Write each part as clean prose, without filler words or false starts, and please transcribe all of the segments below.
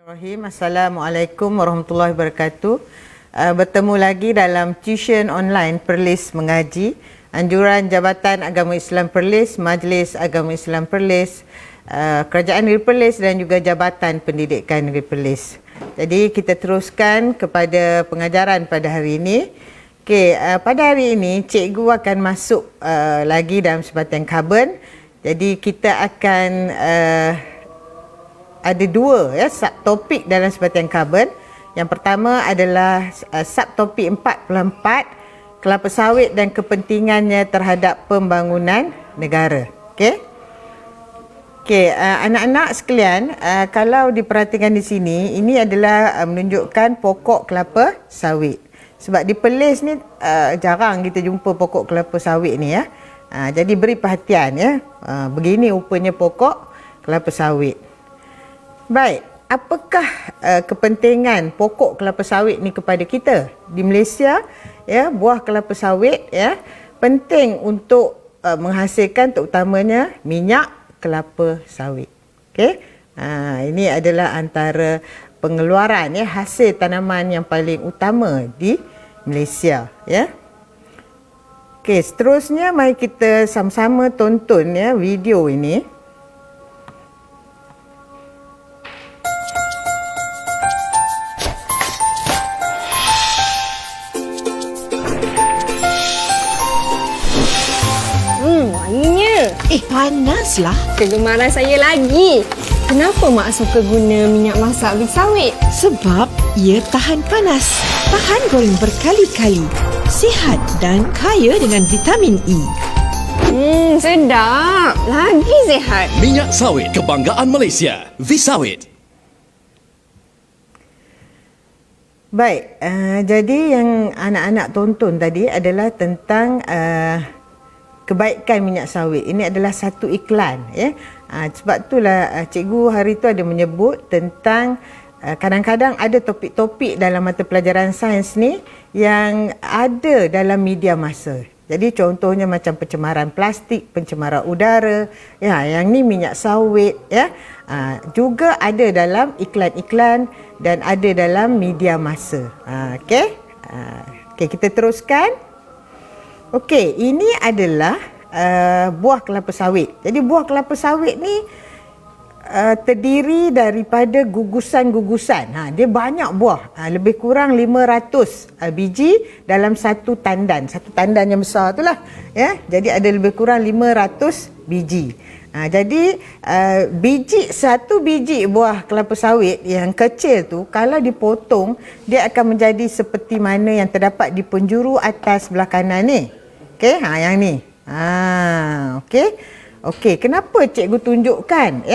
Bismillahirrahmanirrahim. Assalamualaikum warahmatullahi wabarakatuh. Bertemu lagi dalam tuition online Perlis Mengaji, anjuran Jabatan Agama Islam Perlis, Majlis Agama Islam Perlis, Kerajaan Negeri Perlis dan juga Jabatan Pendidikan Negeri Perlis. Jadi kita teruskan kepada pengajaran pada hari ini. Okey, pada hari ini cikgu akan masuk lagi dalam Sebatian Karbon. Jadi kita akan ada dua subtopik dalam Sebatian Karbon. Yang pertama adalah subtopik 44, kelapa sawit dan kepentingannya terhadap pembangunan negara. Okey, anak-anak sekalian, kalau diperhatikan di sini, ini adalah menunjukkan pokok kelapa sawit. Sebab di Perlis ni jarang kita jumpa pokok kelapa sawit ni ya. Jadi beri perhatian ya. Begini rupanya pokok kelapa sawit. Baik, apakah kepentingan pokok kelapa sawit ni kepada kita? Di Malaysia, ya, buah kelapa sawit ya penting untuk menghasilkan terutamanya minyak kelapa sawit. Okey. Ini adalah antara pengeluaran ya hasil tanaman yang paling utama di Malaysia ya. Okey, seterusnya mari kita sama-sama tonton ya video ini. Panaslah. Kegemaran saya lagi. Kenapa Mak suka guna minyak masak biji sawit? Sebab ia tahan panas, tahan goreng berkali-kali, sihat dan kaya dengan vitamin E. Sedap. Lagi sihat. Minyak sawit kebanggaan Malaysia. V-Sawit. Baik, jadi yang anak-anak tonton tadi adalah tentang kebaikan minyak sawit. Ini adalah satu iklan ya. Sebab itulah cikgu hari itu ada menyebut tentang kadang-kadang ada topik-topik dalam mata pelajaran sains ni yang ada dalam media massa. Jadi contohnya macam pencemaran plastik, pencemaran udara, ya, yang ni minyak sawit ya. Juga ada dalam iklan-iklan dan ada dalam media massa. Okey. Okey, kita teruskan. Okey, ini adalah buah kelapa sawit. Jadi buah kelapa sawit ni terdiri daripada gugusan-gugusan. Dia banyak buah. Lebih kurang 500 biji dalam satu tandan. Satu tandan yang besar itulah. Ya? Jadi ada lebih kurang 500 biji. Jadi satu biji buah kelapa sawit yang kecil tu kalau dipotong dia akan menjadi seperti mana yang terdapat di penjuru atas sebelah kanan ni. Okey, yang ni. Okey. Okey, kenapa cikgu tunjukkan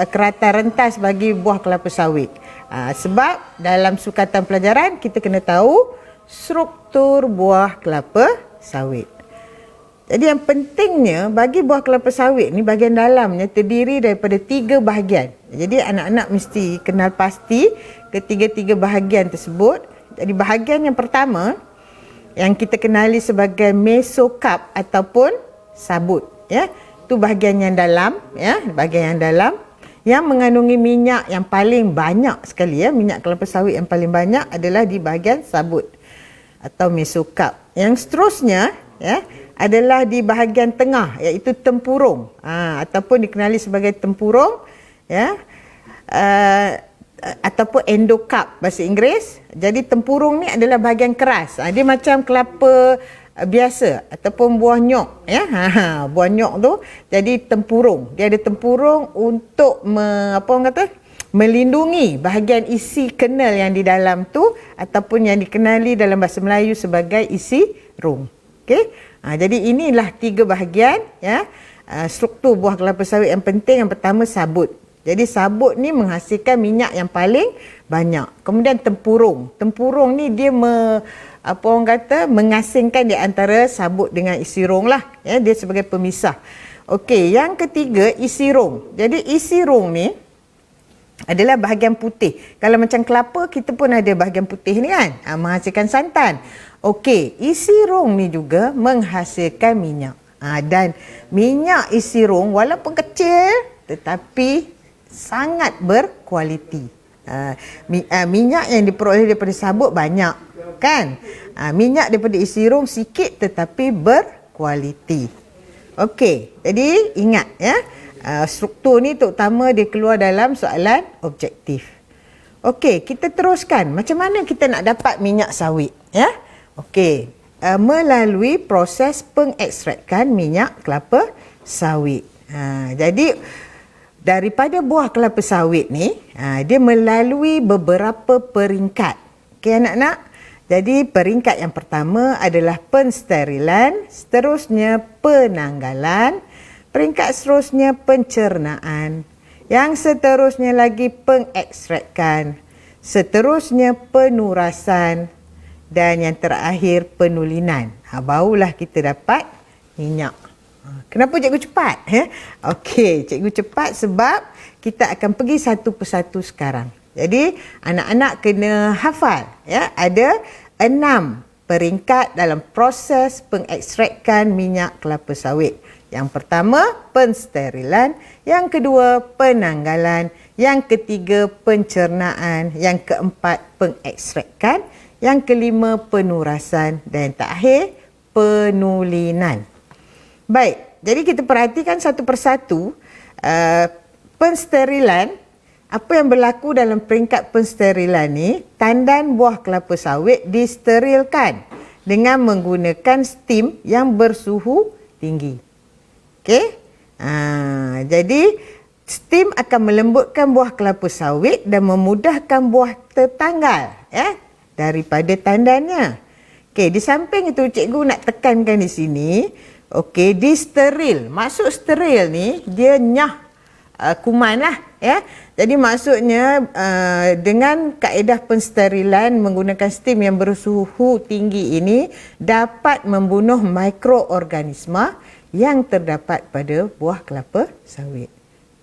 kerata rentas bagi buah kelapa sawit? Sebab dalam sukatan pelajaran kita kena tahu struktur buah kelapa sawit. Jadi yang pentingnya bagi buah kelapa sawit ni bahagian dalamnya terdiri daripada 3 bahagian. Jadi anak-anak mesti kenal pasti ketiga-tiga bahagian tersebut. Jadi bahagian yang pertama yang kita kenali sebagai mesokarp ataupun sabut ya. Itu bahagian yang dalam ya, bahagian yang dalam yang mengandungi minyak yang paling banyak sekali ya. Minyak kelapa sawit yang paling banyak adalah di bahagian sabut atau mesokarp. Yang seterusnya ya adalah di bahagian tengah iaitu tempurung ataupun dikenali sebagai tempurung ya. Ataupun endokarp bahasa Inggeris. Jadi tempurung ni adalah bahagian keras. Dia macam kelapa biasa ataupun buah nyok ya. Buah nyok tu jadi tempurung. Dia ada tempurung untuk melindungi bahagian isi kernel yang di dalam tu ataupun yang dikenali dalam bahasa Melayu sebagai isi rung. Okey. Jadi inilah 3 bahagian ya. Struktur buah kelapa sawit yang penting. Yang pertama sabut. Jadi sabut ni menghasilkan minyak yang paling banyak. Kemudian tempurung. Tempurung ni dia mengasingkan di antara sabut dengan isi rung lah. Ya, dia sebagai pemisah. Okey, yang ketiga isi rung. Jadi isi rung ni adalah bahagian putih. Kalau macam kelapa kita pun ada bahagian putih ni kan. Menghasilkan santan. Okey, isi rung ni juga menghasilkan minyak. Dan minyak isi rung walaupun kecil tetapi sangat berkualiti. Minyak yang diperoleh daripada sabut banyak, kan? Minyak daripada isi rong sikit tetapi berkualiti. Okey, jadi ingat ya, struktur ni terutama dia keluar dalam soalan objektif. Okey, kita teruskan. Macam mana kita nak dapat minyak sawit? Ya, okey, melalui proses pengekstrakan minyak kelapa sawit. Jadi daripada buah kelapa sawit ni, dia melalui beberapa peringkat. Okey anak-anak. Jadi peringkat yang pertama adalah pensterilan, seterusnya penanggalan, peringkat seterusnya pencernaan, yang seterusnya lagi pengekstrakan, seterusnya penurasan, dan yang terakhir penulinan. Barulah kita dapat minyak. Kenapa cikgu cepat? Okey, cikgu cepat sebab kita akan pergi satu persatu sekarang. Jadi anak-anak kena hafal ya, ada 6 peringkat dalam proses pengekstrakan minyak kelapa sawit. Yang pertama pensterilan, yang kedua penanggalan, yang ketiga pencernaan, yang keempat pengekstrakan, yang kelima penurasan, dan yang terakhir penulinan. Baik, jadi kita perhatikan satu persatu. Pensterilan, apa yang berlaku dalam peringkat pensterilan ni, tandan buah kelapa sawit disterilkan dengan menggunakan steam yang bersuhu tinggi. Okey? Jadi steam akan melembutkan buah kelapa sawit dan memudahkan buah tertanggal ya daripada tandannya. Okey, di samping itu cikgu nak tekankan di sini, okey, disteril. Maksud steril ni dia nyah kuman lah ya. Jadi maksudnya dengan kaedah pensterilan menggunakan steam yang bersuhu tinggi ini dapat membunuh mikroorganisma yang terdapat pada buah kelapa sawit.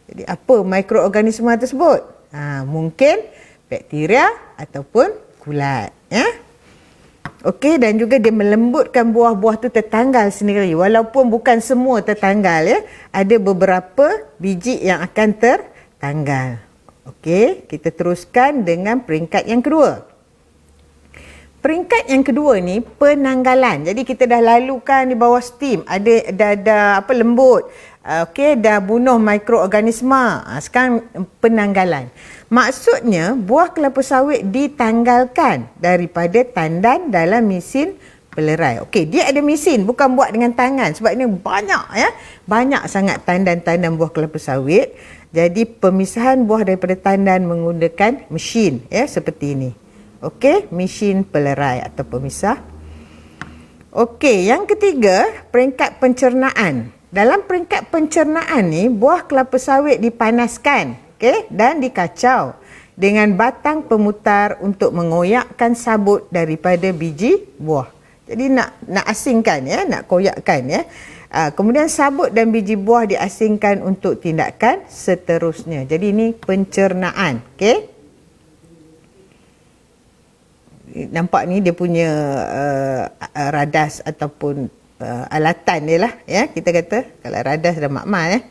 Jadi apa mikroorganisma tersebut? Mungkin bakteria ataupun kulat ya. Okey, dan juga dia melembutkan buah-buah tu tertanggal sendiri. Walaupun bukan semua tertanggal ya. Ada beberapa biji yang akan tertanggal. Okey, kita teruskan dengan peringkat yang kedua. Peringkat yang kedua ni penanggalan. Jadi kita dah lalukan di bawah steam, ada lembut. Okey, dah bunuh mikroorganisma. Sekarang penanggalan. Maksudnya buah kelapa sawit ditanggalkan daripada tandan dalam mesin pelerai. Okey, dia ada mesin, bukan buat dengan tangan sebab ini banyak ya. Banyak sangat tandan-tandan buah kelapa sawit. Jadi pemisahan buah daripada tandan menggunakan mesin ya seperti ini. Okey, mesin pelerai atau pemisah. Okey, yang ketiga, peringkat pencernaan. Dalam peringkat pencernaan ni, buah kelapa sawit dipanaskan, okey, dan dikacau dengan batang pemutar untuk mengoyakkan sabut daripada biji buah. Jadi nak asingkan ya, nak koyakkan ya. Kemudian sabut dan biji buah diasingkan untuk tindakan seterusnya. Jadi ini pencernaan, okey. Nampak ni dia punya radas ataupun alatan dia lah ya, kita kata kalau radas dan makmal ya.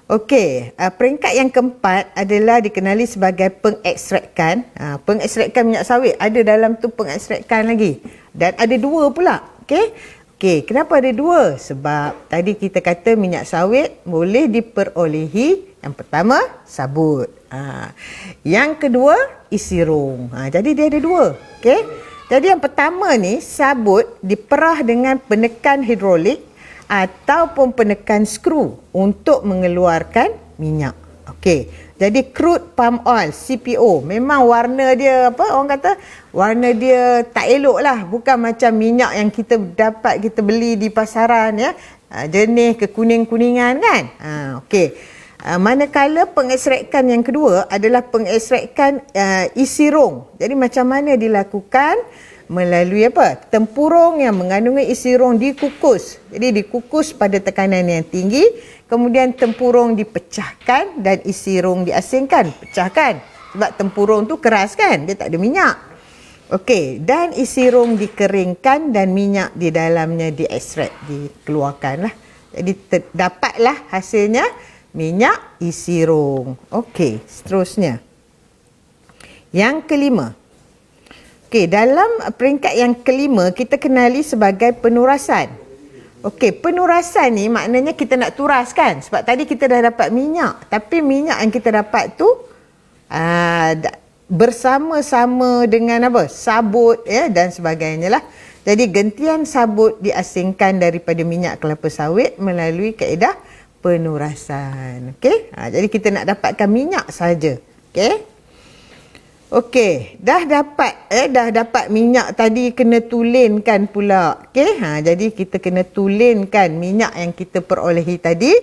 Okey, peringkat yang keempat adalah dikenali sebagai pengekstrakan. Pengekstrakan minyak sawit ada dalam tu pengekstrakan lagi dan ada dua pula. Okey, kenapa ada dua? Sebab tadi kita kata minyak sawit boleh diperolehi, yang pertama sabut, yang kedua isi rong. Jadi dia ada dua. Okey. Jadi yang pertama ni sabut diperah dengan penekan hidrolik ataupun penekan skru untuk mengeluarkan minyak. Okey. Jadi crude palm oil CPO memang warna dia orang kata warna dia tak elok lah, bukan macam minyak yang kita beli di pasaran ya. Jernih kekuning-kuningan kan. Okey. Manakala pengekstrakan yang kedua adalah pengekstrakan isi rong. Jadi macam mana dilakukan? Melalui tempurung yang mengandungi isi rong dikukus. Jadi dikukus pada tekanan yang tinggi, kemudian tempurung dipecahkan dan isi rong diasingkan. Pecahkan sebab tempurung tu keras kan, dia tak ada minyak. Okey, dan isi rong dikeringkan dan minyak di dalamnya diekstrak, dikeluarkanlah. Jadi dapatlah hasilnya minyak isi rong. Okey, seterusnya. Yang kelima. Okey, dalam peringkat yang kelima kita kenali sebagai penurasan. Okey, penurasan ni maknanya kita nak turas kan? Sebab tadi kita dah dapat minyak, tapi minyak yang kita dapat tu bersama-sama dengan apa? Sabut ya dan sebagainya lah. Jadi gentian sabut diasingkan daripada minyak kelapa sawit melalui kaedah penurasan. Okey? Jadi kita nak dapatkan minyak saja. Okey? Okey, dah dapat minyak tadi kena tulenkan pula. Okey, jadi kita kena tulenkan minyak yang kita perolehi tadi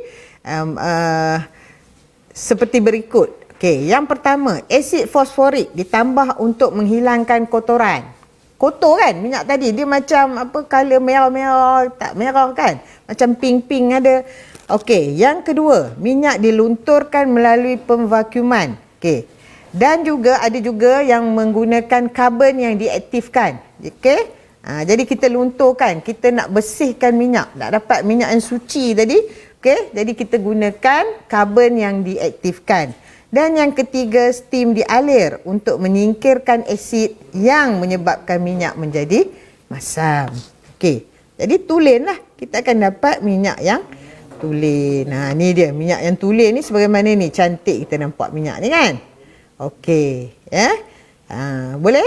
seperti berikut. Okey, yang pertama, asid fosforik ditambah untuk menghilangkan kotoran. Kotor kan minyak tadi, dia macam apa, color merah-merah, tak merah kan? Macam pink-pink ada. Okey, yang kedua, minyak dilunturkan melalui pemvakuuman. Okey. Dan juga ada juga yang menggunakan karbon yang diaktifkan. Okey? Jadi kita lunturkan, kita nak bersihkan minyak, nak dapat minyak yang suci tadi. Okey? Jadi kita gunakan karbon yang diaktifkan. Dan yang ketiga, steam dialir untuk menyingkirkan asid yang menyebabkan minyak menjadi masam. Okey. Jadi tulen lah, kita akan dapat minyak yang tulen. Ni dia minyak yang tulen ni sebagaimana ni, cantik kita nampak minyak ni kan. Okey, ya. Boleh?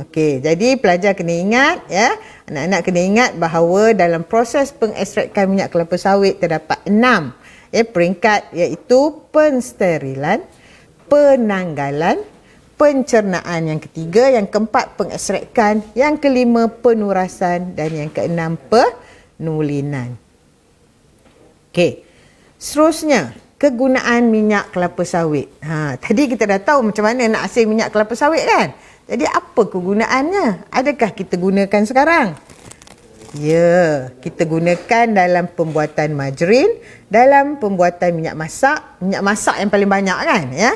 Okey, jadi pelajar kena ingat ya, anak-anak kena ingat bahawa dalam proses pengekstrakan minyak kelapa sawit terdapat 6 peringkat, iaitu pensterilan, penanggalan, pencernaan yang ketiga, yang keempat pengekstrakan, yang kelima penurasan dan yang keenam penulinan. Okey. Seterusnya, kegunaan minyak kelapa sawit. Tadi kita dah tahu macam mana nak hasil minyak kelapa sawit kan? Jadi apa kegunaannya? Adakah kita gunakan sekarang? Ya, kita gunakan dalam pembuatan margarin, dalam pembuatan minyak masak yang paling banyak kan, ya.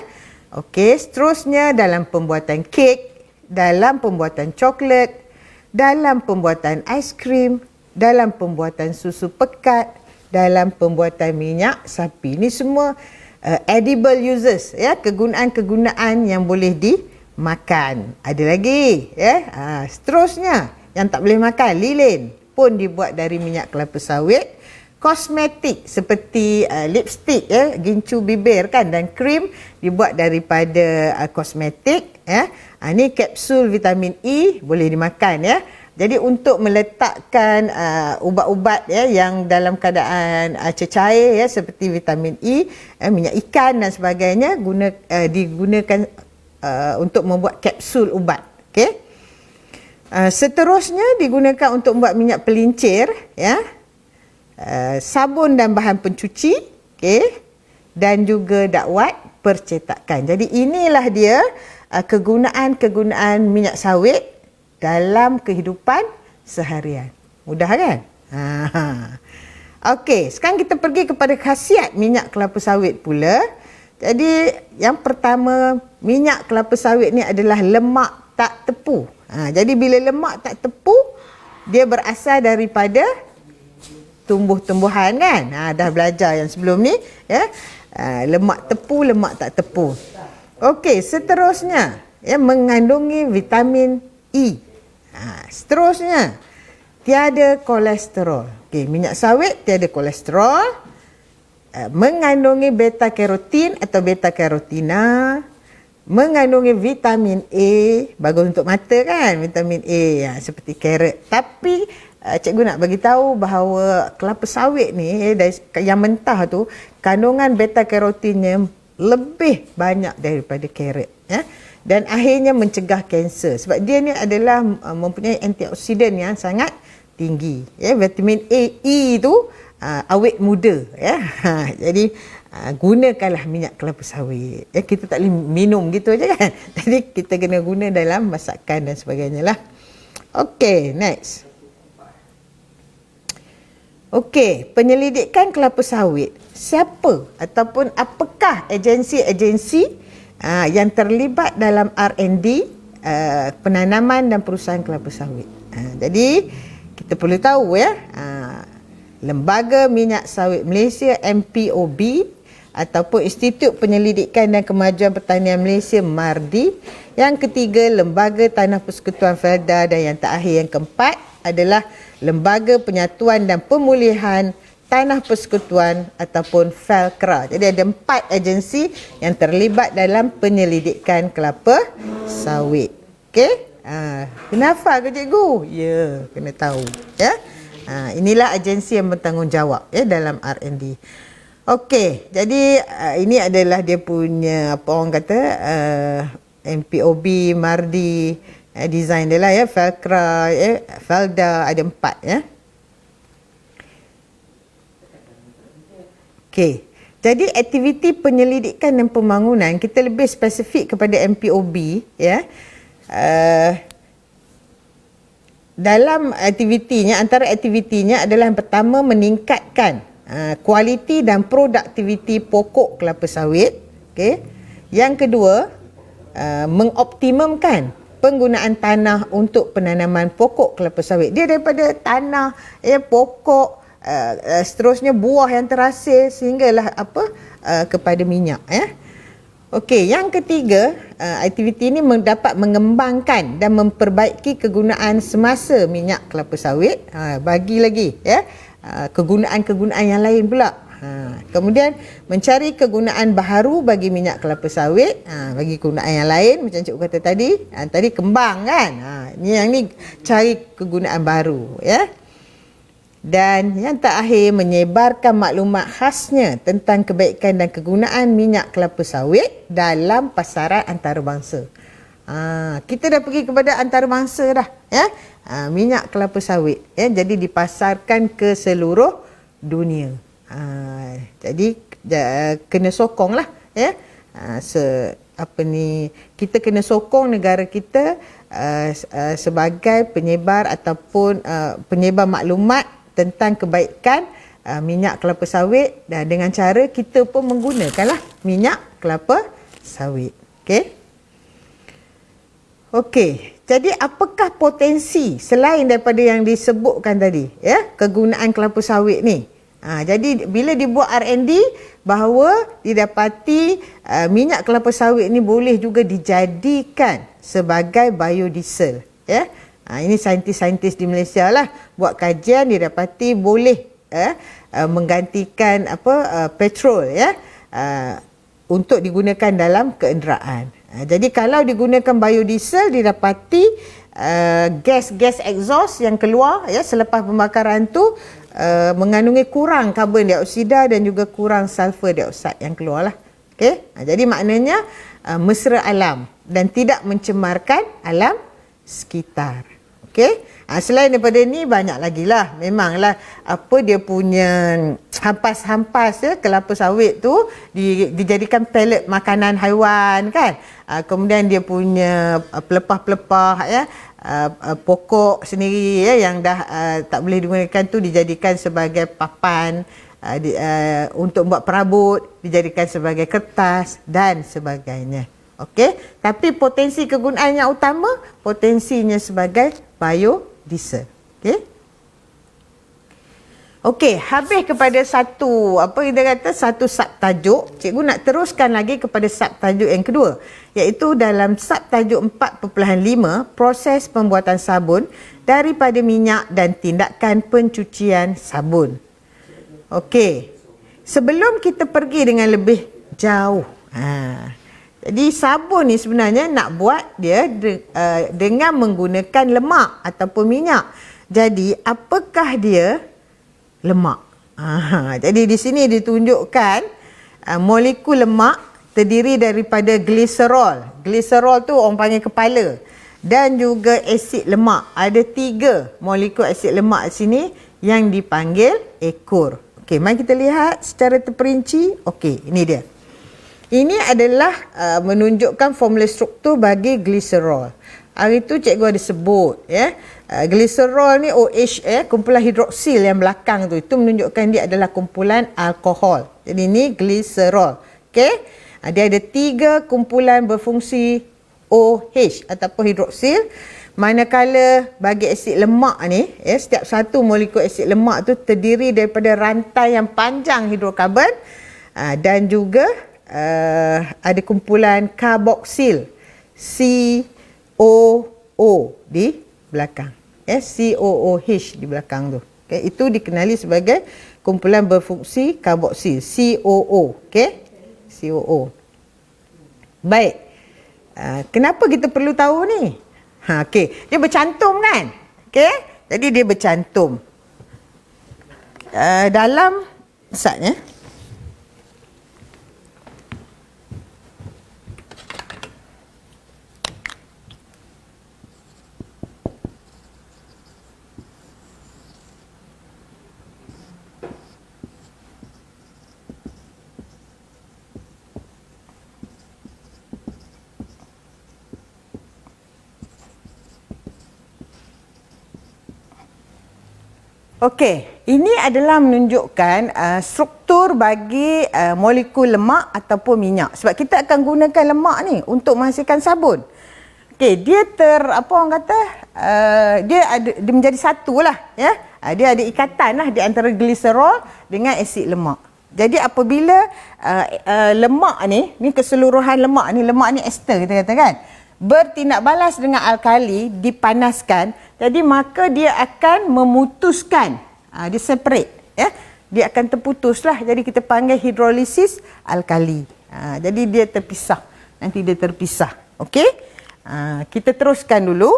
Okey, seterusnya dalam pembuatan kek, dalam pembuatan coklat, dalam pembuatan aiskrim, dalam pembuatan susu pekat, dalam pembuatan minyak sapi. Ini semua edible uses, ya, kegunaan-kegunaan yang boleh dimakan. Ada lagi, ya. Seterusnya yang tak boleh makan, lilin pun dibuat dari minyak kelapa sawit. Kosmetik seperti lipstick, ya, gincu bibir kan, dan krim dibuat daripada kosmetik, ya. Ini kapsul vitamin E boleh dimakan, ya. Jadi untuk meletakkan ubat-ubat, ya, yang dalam keadaan cecair, ya, seperti vitamin E, minyak ikan dan sebagainya digunakan untuk membuat kapsul ubat. Okey. Seterusnya digunakan untuk membuat minyak pelincir, ya. Sabun dan bahan pencuci, okey, dan juga dakwat percetakan. Jadi inilah dia kegunaan-kegunaan minyak sawit dalam kehidupan seharian. Mudah kan? Okey, sekarang kita pergi kepada khasiat minyak kelapa sawit pula. Jadi yang pertama, minyak kelapa sawit ni adalah lemak tak tepu. Jadi bila lemak tak tepu, dia berasal daripada tumbuh-tumbuhan kan. Dah belajar yang sebelum ni, ya. Lemak tepu, lemak tak tepu. Okey, seterusnya, ya, mengandungi vitamin E. Seterusnya, tiada kolesterol. Okey, minyak sawit tiada kolesterol, mengandungi beta karotin atau beta karotina, mengandungi vitamin A, bagus untuk mata kan, vitamin A, seperti carrot. Tapi cikgu nak bagi tahu bahawa kelapa sawit ni, yang mentah tu, kandungan beta karotinnya lebih banyak daripada carrot, ya. Dan akhirnya mencegah kanser sebab dia ni adalah mempunyai antioksidan yang sangat tinggi, ya. Vitamin A, E tu awet muda, ya. Jadi gunakanlah minyak kelapa sawit, ya. Kita tak boleh minum gitu aja kan. Jadi kita kena guna dalam masakan dan sebagainya lah. Okey, next. Okey, penyelidikan kelapa sawit. Siapa ataupun apakah agensi-agensi yang terlibat dalam R&D penanaman dan perusahaan kelapa sawit? Jadi kita perlu tahu, ya, Lembaga Minyak Sawit Malaysia MPOB ataupun Institut Penyelidikan dan Kemajuan Pertanian Malaysia MARDI Yang ketiga, Lembaga Tanah Persekutuan Felda, dan yang terakhir yang keempat adalah Lembaga Penyatuan dan Pemulihan Tanah Persekutuan ataupun Felkra. Jadi ada 4 agensi yang terlibat dalam penyelidikan kelapa sawit. Okey? Kenapa ke cikgu? Ya, kena tahu. Ya. Inilah agensi yang bertanggungjawab ya dalam R&D. Okey, jadi ini adalah dia punya apa orang kata MPOB, Mardi, design dia lah ya, Felkra, Felda, ada 4 ya. Okey. Jadi aktiviti penyelidikan dan pembangunan kita lebih spesifik kepada MPOB ya. Dalam aktivitinya, antara aktivitinya adalah yang pertama meningkatkan kualiti dan produktiviti pokok kelapa sawit. Okey. Yang kedua, mengoptimumkan penggunaan tanah untuk penanaman pokok kelapa sawit. Dia daripada tanah, pokok, seterusnya buah yang terhasil sehinggalah kepada minyak. Okey, yang ketiga, aktiviti ini dapat mengembangkan dan memperbaiki kegunaan semasa minyak kelapa sawit. Bagi lagi kegunaan-kegunaan yang lain pula. Kemudian mencari kegunaan baharu bagi minyak kelapa sawit, bagi kegunaan yang lain macam cikgu kata tadi. Tadi kembang kan. Yang ni cari kegunaan baru ya. Dan yang terakhir, menyebarkan maklumat khasnya tentang kebaikan dan kegunaan minyak kelapa sawit dalam pasaran antarabangsa. Kita dah pergi kepada antarabangsa dah ya. Minyak kelapa sawit ya, jadi dipasarkan ke seluruh dunia. Jadi kena sokong lah ya. Kita kena sokong negara kita sebagai penyebar ataupun penyebar maklumat tentang kebaikan minyak kelapa sawit, dan dengan cara kita pun menggunakanlah minyak kelapa sawit. Okey, jadi apakah potensi selain daripada yang disebutkan tadi ya, kegunaan kelapa sawit ni? Jadi bila dibuat R&D, bahawa didapati minyak kelapa sawit ni boleh juga dijadikan sebagai biodiesel ya. Ini saintis-saintis di Malaysia lah buat kajian, didapati boleh menggantikan petrol ya, untuk digunakan dalam kenderaan. Jadi kalau digunakan biodiesel, didapati gas-gas exhaust yang keluar ya selepas pembakaran tu mengandungi kurang karbon dioksida dan juga kurang sulfur dioksida yang keluar lah. Jadi maknanya mesra alam dan tidak mencemarkan alam sekitar. Selain daripada ni banyak lagi lah. Memanglah dia punya hampas-hampas ya, kelapa sawit tu dijadikan pellet makanan haiwan kan. Kemudian dia punya pelepah-pelepah ya, pokok sendiri ya, yang dah tak boleh digunakan tu dijadikan sebagai papan untuk buat perabot, dijadikan sebagai kertas dan sebagainya. Tapi potensi kegunaan yang utama, potensinya sebagai biodiesel. Habis kepada satu satu subtajuk. Cikgu nak teruskan lagi kepada subtajuk yang kedua, iaitu dalam subtajuk 4.5, proses pembuatan sabun daripada minyak dan tindakan pencucian sabun. Sebelum kita pergi dengan lebih jauh, jadi sabun ni sebenarnya nak buat dia dengan menggunakan lemak ataupun minyak. Jadi apakah dia lemak? Jadi di sini ditunjukkan molekul lemak terdiri daripada gliserol. Gliserol tu orang panggil kepala. Dan juga asid lemak. Ada 3 molekul asid lemak di sini yang dipanggil ekor. Mari kita lihat secara terperinci. Ini dia. Ini adalah menunjukkan formula struktur bagi gliserol. Hari tu cikgu ada sebut ya. Gliserol ni OH kumpulan hidroksil yang belakang tu, itu menunjukkan dia adalah kumpulan alkohol. Jadi ni gliserol. Dia ada 3 kumpulan berfungsi OH ataupun hidroksil. Manakala bagi asid lemak ni setiap satu molekul asid lemak tu terdiri daripada rantai yang panjang hidrokarbon dan juga ada kumpulan karboksil COO di belakang. COOH di belakang tu. Okay, itu dikenali sebagai kumpulan berfungsi karboksil, COO. Okay? COO. Baik. Kenapa kita perlu tahu ni? Okay. Dia bercantum kan? Okay? Jadi dia bercantum. Dalam saatnya. Okey, ini adalah menunjukkan struktur bagi molekul lemak ataupun minyak. Sebab kita akan gunakan lemak ni untuk menghasilkan sabun. Okey, dia dia menjadi satu lah, ya. Dia ada ikatan lah di antara gliserol dengan asid lemak. Jadi apabila lemak ni keseluruhan lemak ni ester kita kata kan, bertindak balas dengan alkali, dipanaskan, jadi maka dia akan memutuskan, dia separate, ya, dia akan terputuslah. Jadi kita panggil hidrolisis alkali. Jadi dia terpisah, nanti dia terpisah. Okey, kita teruskan dulu.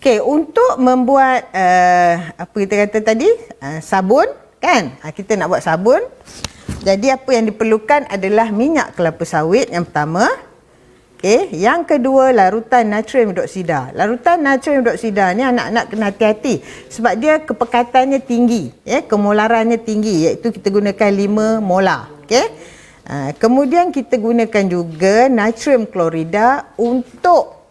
Okey, untuk membuat apa kita kata tadi, sabun kan? Kita nak buat sabun. Jadi apa yang diperlukan adalah minyak kelapa sawit yang pertama. Okey, yang kedua larutan natrium hidroksida. Larutan natrium hidroksida ni anak-anak kena hati-hati sebab dia kepekatannya tinggi, ya, kemolarannya tinggi, iaitu kita gunakan 5 molar. Okey. Kemudian kita gunakan juga natrium klorida untuk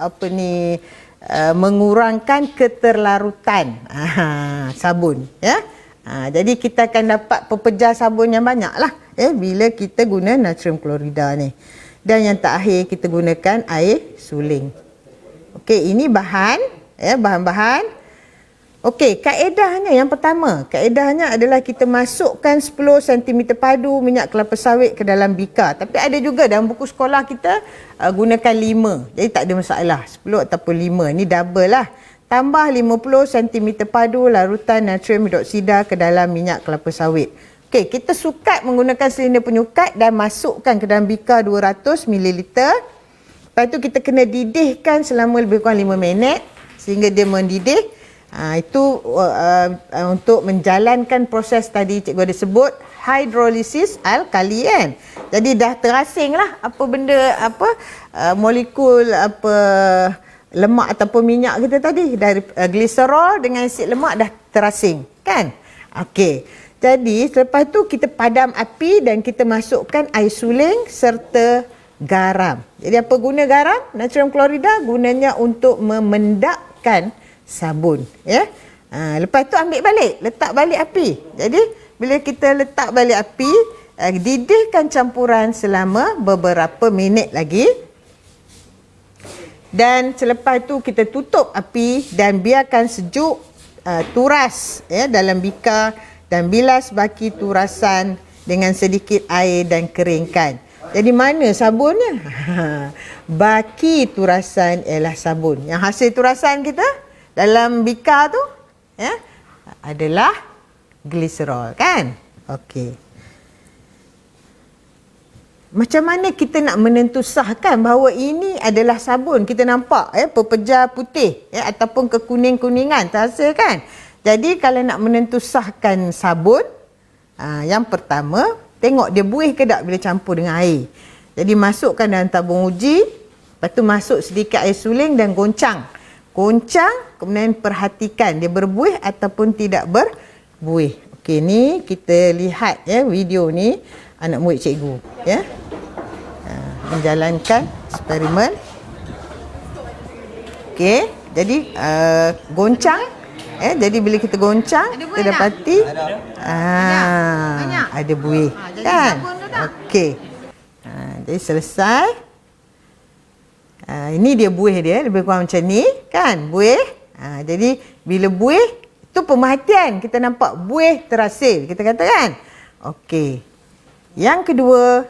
mengurangkan keterlarutan sabun, ya. Jadi kita akan dapat pepejah sabun yang banyak lah, bila kita guna natrium klorida ni. Dan yang terakhir kita gunakan air suling. Okey, ini bahan, bahan-bahan. Okey, kaedahnya yang pertama, kaedahnya adalah kita masukkan 10 cm padu minyak kelapa sawit ke dalam bikar. Tapi ada juga dalam buku sekolah kita gunakan 5. Jadi tak ada masalah, 10 ataupun 5. Ni double lah. Tambah 50 cm padu larutan natrium hidroksida ke dalam minyak kelapa sawit. Okey, kita sukat menggunakan silinder penyukat dan masukkan ke dalam bikar 200 ml. Lepas tu kita kena didihkan selama lebih kurang 5 minit sehingga dia mendidih. Itu untuk menjalankan proses tadi cikgu ada sebut hidrolisis alkali kan. Jadi dah terasing lah molekul lemak ataupun minyak kita tadi dari gliserol dengan asid lemak dah terasing kan. Okey. Jadi selepas tu kita padam api dan kita masukkan air suling serta garam. Jadi apa guna garam? Natrium klorida gunanya untuk memendapkan sabun, ya. Lepas tu ambil balik, letak balik api. Jadi bila kita letak balik api, didihkan campuran selama beberapa minit lagi. Dan selepas tu kita tutup api dan biarkan sejuk, turas, ya, dalam bikar dan bilas baki turasan dengan sedikit air dan keringkan. Jadi mana sabunnya? Baki turasan ialah sabun. Yang hasil turasan kita dalam bikar tu, ya, adalah gliserol kan? Okey. Macam mana kita nak menentusahkan bahawa ini adalah sabun? Kita nampak, pepejah putih, ataupun kekuning-kuningan terasa kan? Jadi kalau nak menentusahkan sabun, yang pertama, tengok dia buih ke tak bila campur dengan air. Jadi masukkan dalam tabung uji, lepas tu masuk sedikit air suling dan goncang. Kemudian perhatikan dia berbuih ataupun tidak berbuih. Okey, ni kita lihat, ya, video ni anak murid cikgu, ya, menjalankan eksperimen. Okey, jadi goncang, jadi bila kita goncang kita dapati ada buih kan. Okey, jadi selesai. Ini dia buih dia, lebih kurang macam ni kan, buih. Jadi bila buih, Itu pemerhatian kita nampak buih terhasil, kita kata kan. Okey. Yang kedua,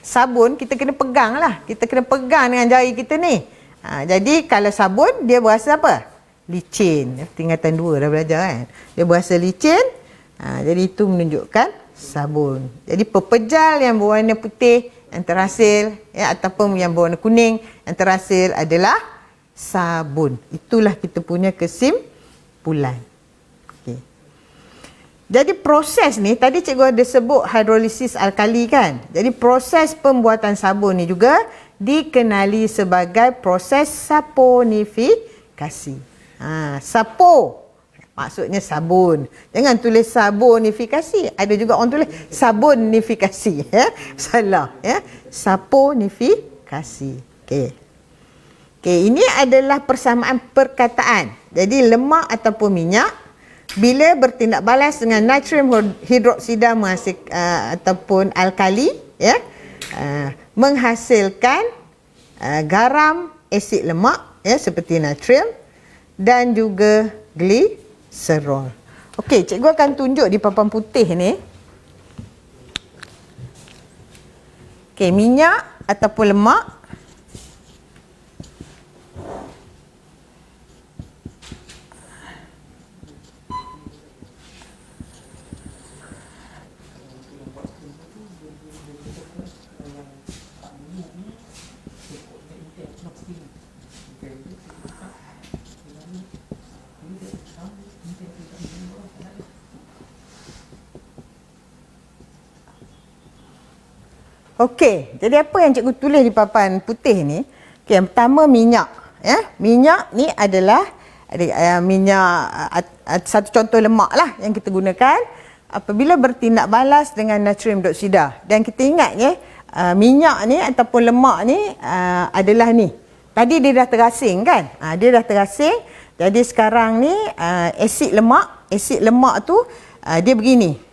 sabun kita kena pegang lah. Kita kena pegang dengan jari kita ni. Jadi kalau sabun dia berasa apa? Licin. Tingkatan 2 dah belajar kan. Dia berasa licin. Jadi itu menunjukkan sabun. Jadi pepejal yang berwarna putih yang terhasil ataupun yang berwarna kuning yang terhasil adalah sabun. Itulah kita punya kesimpulan. Okay. Jadi proses ni tadi cikgu ada sebut hidrolisis alkali kan. Jadi proses pembuatan sabun ni juga dikenali sebagai proses saponifikasi. Sapo maksudnya sabun. Jangan tulis sabonifikasi. Ada juga orang tulis sabunifikasi. Salah. Saponifikasi. Okey, ini adalah persamaan perkataan. Jadi lemak ataupun minyak bila bertindak balas dengan natrium hidroksida ataupun alkali, menghasilkan garam, asid lemak seperti natrium dan juga gliserol. Okey, cikgu akan tunjuk di papan putih ni. Okey, minyak ataupun lemak. Okey, jadi apa yang cikgu tulis di papan putih ni? Okey, yang pertama minyak. Minyak ni adalah minyak, satu contoh lemak lah yang kita gunakan apabila bertindak balas dengan natrium hidroksida. Dan kita ingat minyak ni ataupun lemak ni adalah ni. Tadi dia dah terasing kan? Dia dah terasing. Jadi sekarang ni asid lemak tu dia begini.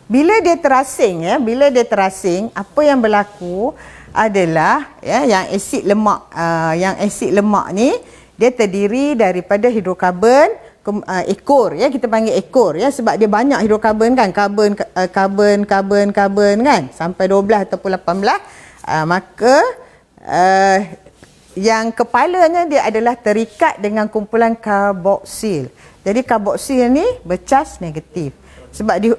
Bila dia terasing apa yang berlaku adalah yang asid lemak ni dia terdiri daripada hidrokarbon ekor kita panggil ekor sebab dia banyak hidrokarbon kan, karbon kan sampai 12 ataupun 18, maka yang kepalanya dia adalah terikat dengan kumpulan karboksil. Jadi karboksil ni bercas negatif. Sebab dia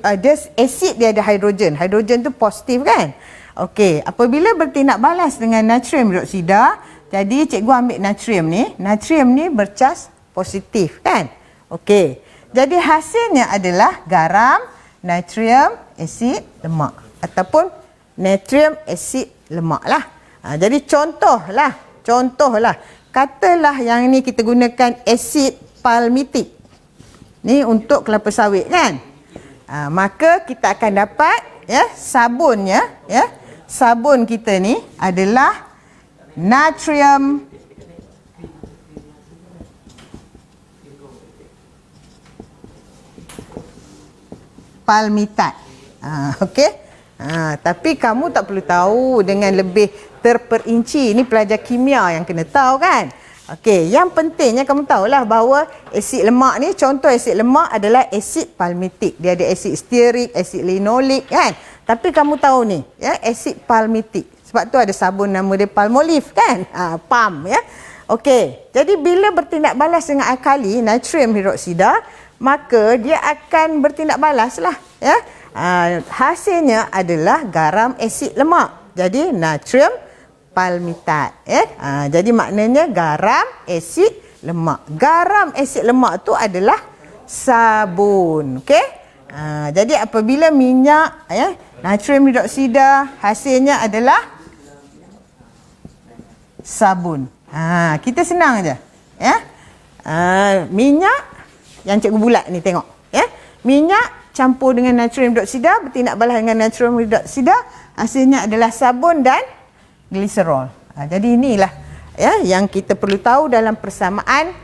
asid dia ada hidrogen. Hidrogen tu positif kan? Okey, apabila bertindak balas dengan natrium hidroksida, jadi cikgu ambil natrium ni bercas positif kan? Okey. Jadi hasilnya adalah garam, natrium, asid lemak ataupun natrium asid lemak lah. Jadi contohlah. Katalah yang ni kita gunakan asid palmitik. Ni untuk kelapa sawit kan? Maka kita akan dapat sabunnya sabun kita ni adalah natrium palmitat. Okey. Tapi kamu tak perlu tahu dengan lebih terperinci. Ini pelajar kimia yang kena tahu kan. Okey, yang pentingnya kamu tahulah bahawa asid lemak ni, contoh asid lemak adalah asid palmitik. Dia ada asid stearik, asid linolik kan. Tapi kamu tahu ni, asid palmitik. Sebab tu ada sabun nama dia Palmolive kan. PAM Okey, jadi bila bertindak balas dengan alkali, natrium hidroksida, maka dia akan bertindak balas lah. Hasilnya adalah garam asid lemak. Jadi natrium palmitat. Jadi maknanya garam asid lemak. Garam asid lemak tu adalah sabun. Okey? Jadi apabila minyak natrium hidroksida, hasilnya adalah sabun. Kita senang aja. Minyak yang cikgu bulat ni tengok. Minyak campur dengan natrium hidroksida, bertindak balas dengan natrium hidroksida, hasilnya adalah sabun dan gliserol. Jadi inilah yang kita perlu tahu dalam persamaan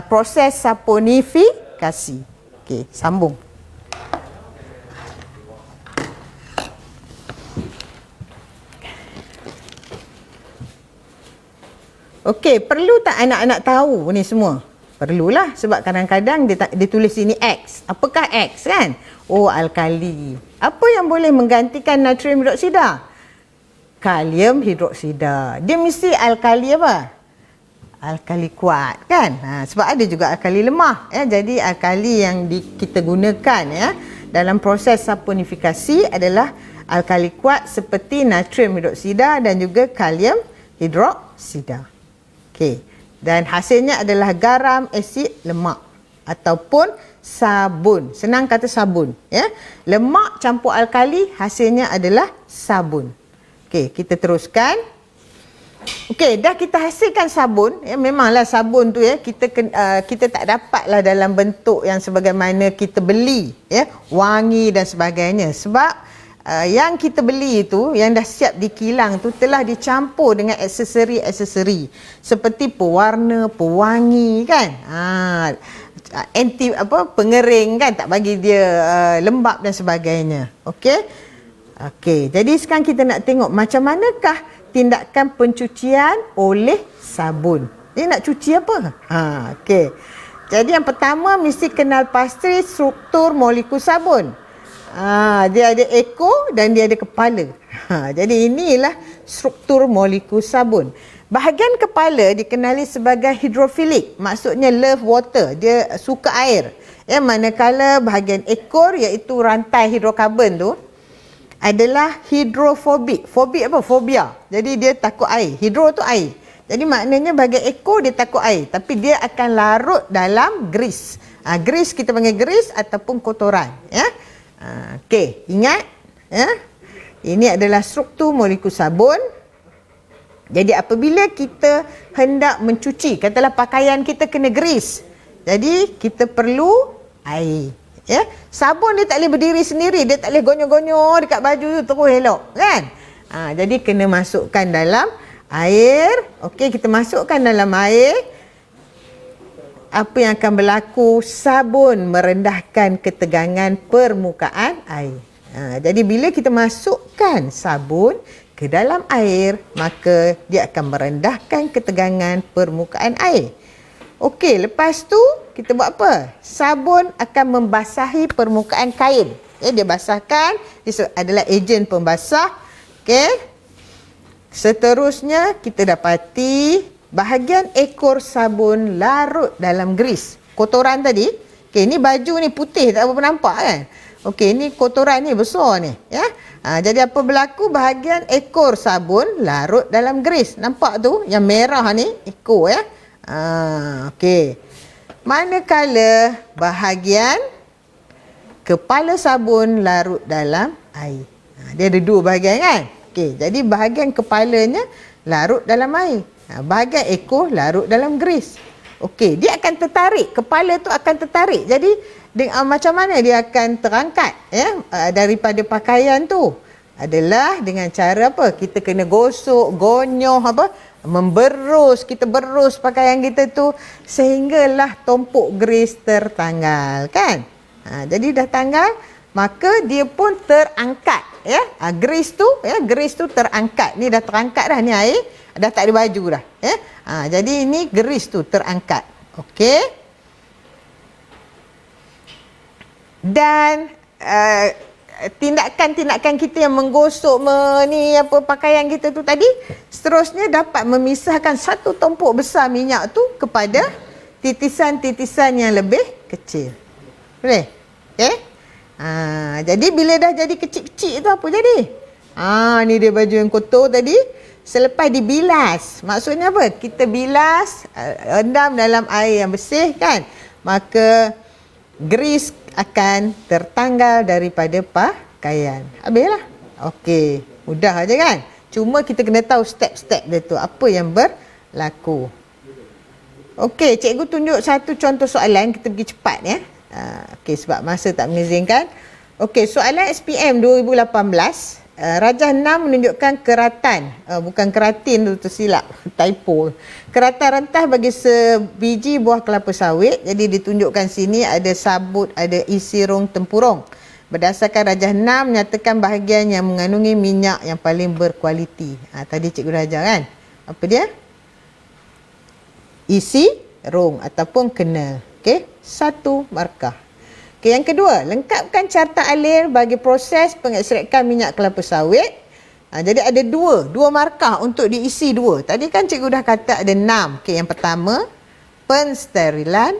proses saponifikasi. Okey, sambung. Okey, perlu tak anak-anak tahu ni semua? Perlulah, sebab kadang-kadang dia tulis sini X. Apakah X kan? Oh, alkali. Apa yang boleh menggantikan natrium hidroksida? Kalium hidroksida. Dia mesti alkali apa? Alkali kuat kan? Sebab ada juga alkali lemah. Jadi alkali yang kita gunakan dalam proses saponifikasi adalah alkali kuat seperti natrium hidroksida dan juga kalium hidroksida. Okey. Dan hasilnya adalah garam, asid, lemak ataupun sabun. Senang kata sabun, Lemak campur alkali, hasilnya adalah sabun. Okey, kita teruskan. Okey, dah kita hasilkan sabun, memanglah sabun tu kita tak dapatlah dalam bentuk yang sebagaimana kita beli, wangi dan sebagainya. Sebab yang kita beli itu, yang dah siap di kilang tu telah dicampur dengan aksesori-aksesori seperti pewarna, pewangi kan. Pengering kan, tak bagi dia lembap dan sebagainya. Okey, jadi sekarang kita nak tengok macam manakah tindakan pencucian oleh sabun. Dia nak cuci apa? Okey. Jadi yang pertama mesti kenal pasti struktur molekul sabun. Dia ada ekor dan dia ada kepala. Jadi inilah struktur molekul sabun. Bahagian kepala dikenali sebagai hidrofilik, maksudnya love water, dia suka air. Manakala bahagian ekor iaitu rantai hidrokarbon tu adalah hidrofobik. Fobik apa? Fobia. Jadi dia takut air. Hidro tu air. Jadi maknanya bahagian ekor dia takut air, tapi dia akan larut dalam grease. Grease kita panggil grease ataupun kotoran, Okey, ingat ini adalah struktur molekul sabun. Jadi apabila kita hendak mencuci, katalah pakaian kita kena grease, jadi kita perlu air. Sabun dia tak boleh berdiri sendiri, dia tak boleh gonyo-gonyo dekat baju tu terus elok kan. Jadi kena masukkan dalam air. Okey, kita masukkan dalam air. Apa yang akan berlaku? Sabun merendahkan ketegangan permukaan air. Jadi bila kita masukkan sabun ke dalam air, maka dia akan merendahkan ketegangan permukaan air. Okey, lepas tu kita buat apa? Sabun akan membasahi permukaan kain. Dia basahkan, dia adalah ejen pembasah. Okey. Seterusnya kita dapati bahagian ekor sabun larut dalam grease. Kotoran tadi. Okey, ni baju ni putih, tak apa nampak kan? Okey, ni kotoran ni besar ni, jadi apa berlaku? Bahagian ekor sabun larut dalam grease. Nampak tu yang merah ni ekor okey. Manakala bahagian kepala sabun larut dalam air. Dia ada dua bahagian kan? Okey, jadi bahagian kepalanya larut dalam air. Bahagian ekor larut dalam grease. Okey, dia akan tertarik. Kepala tu akan tertarik. Jadi macam mana dia akan terangkat daripada pakaian tu? Adalah dengan cara apa? Kita kena gosok, gonyoh memberus. Kita berus pakaian kita tu sehinggalah tumpuk grease tertanggal kan? Jadi dah tanggal, maka dia pun terangkat grease tu terangkat. Ni dah terangkat dah ni air. Dah tak ada baju dah. Jadi ini grease tu terangkat. Okey. Dan tindakan-tindakan kita yang menggosok pakaian kita tu tadi, seterusnya dapat memisahkan satu tumpuk besar minyak tu kepada titisan-titisan yang lebih kecil. Boleh? Okey. Jadi bila dah jadi kecil-kecil tu apa jadi? Ni dia baju yang kotor tadi. Selepas dibilas, maksudnya apa? Kita bilas, rendam dalam air yang bersih kan? Maka grease akan tertanggal daripada pakaian. Habislah. Okey, mudah aja kan? Cuma kita kena tahu step-step dia tu, apa yang berlaku. Okey, cikgu tunjuk satu contoh soalan, kita pergi cepat okey, sebab masa tak mengizinkan. Okey, soalan SPM 2018. Rajah 6 menunjukkan keratan, bukan keratin tu tersilap, typo. Keratan rentah bagi sebiji buah kelapa sawit. Jadi ditunjukkan sini ada sabut, ada isi rong tempurung. Berdasarkan rajah 6 menyatakan bahagian yang mengandungi minyak yang paling berkualiti. Tadi cikgu dah ajar kan? Apa dia? isi rong ataupun kena. Okey, 1 markah. Okey, yang kedua, lengkapkan carta alir bagi proses pengekstrakan minyak kelapa sawit. Jadi ada dua markah untuk diisi dua. Tadi kan cikgu dah kata ada 6. Okey, yang pertama pensterilan,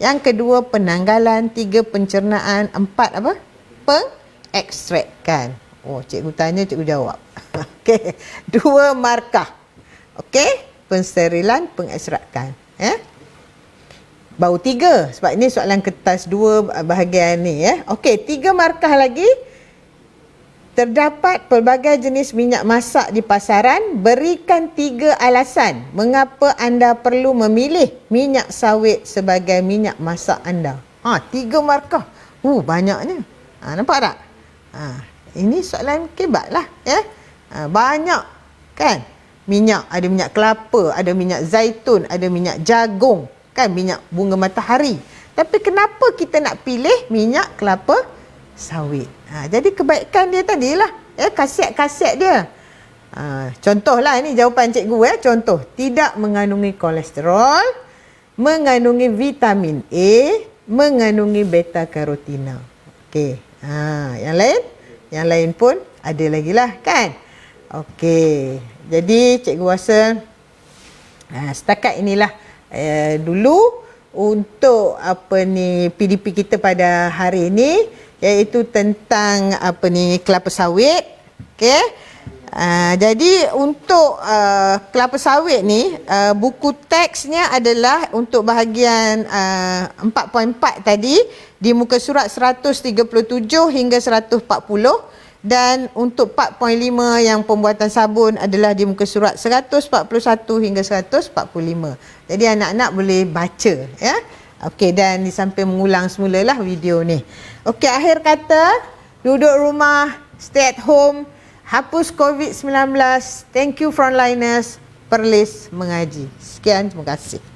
yang kedua penanggalan, 3 pencernaan, 4 apa? Pengekstrakan. Oh, cikgu tanya, cikgu jawab. Okey, 2 markah. Okey, pensterilan, pengekstrakan. Baru 3 sebab ini soalan kertas 2 bahagian ni Okey, 3 markah lagi. Terdapat pelbagai jenis minyak masak di pasaran. Berikan 3 alasan mengapa anda perlu memilih minyak sawit sebagai minyak masak anda. 3 markah. Banyaknya. Nampak tak? Ini soalan kebat lah banyak kan. Minyak, ada minyak kelapa, ada minyak zaitun, ada minyak jagung, kan, minyak bunga matahari. Tapi kenapa kita nak pilih minyak kelapa sawit? Jadi kebaikan dia tadilah, khasiat-khasiat dia. Contohlah ni jawapan cikgu contoh, tidak mengandungi kolesterol, mengandungi vitamin A, mengandungi beta karotina. Okey. Yang lain pun ada lagi lah kan. Okey. Jadi cikgu rasa setakat inilah dulu untuk PDP kita pada hari ini, iaitu tentang kelapa sawit. Okey. Jadi untuk kelapa sawit ni, buku teksnya adalah untuk bahagian 4.4 tadi di muka surat 137 hingga 140, dan untuk 4.5 yang pembuatan sabun adalah di muka surat 141 hingga 145. Jadi anak-anak boleh baca Okey, dan di samping mengulang semulalah video ni. Okey, akhir kata, duduk rumah, stay at home, hapus COVID-19. Thank you frontliners, Perlis mengaji. Sekian, terima kasih.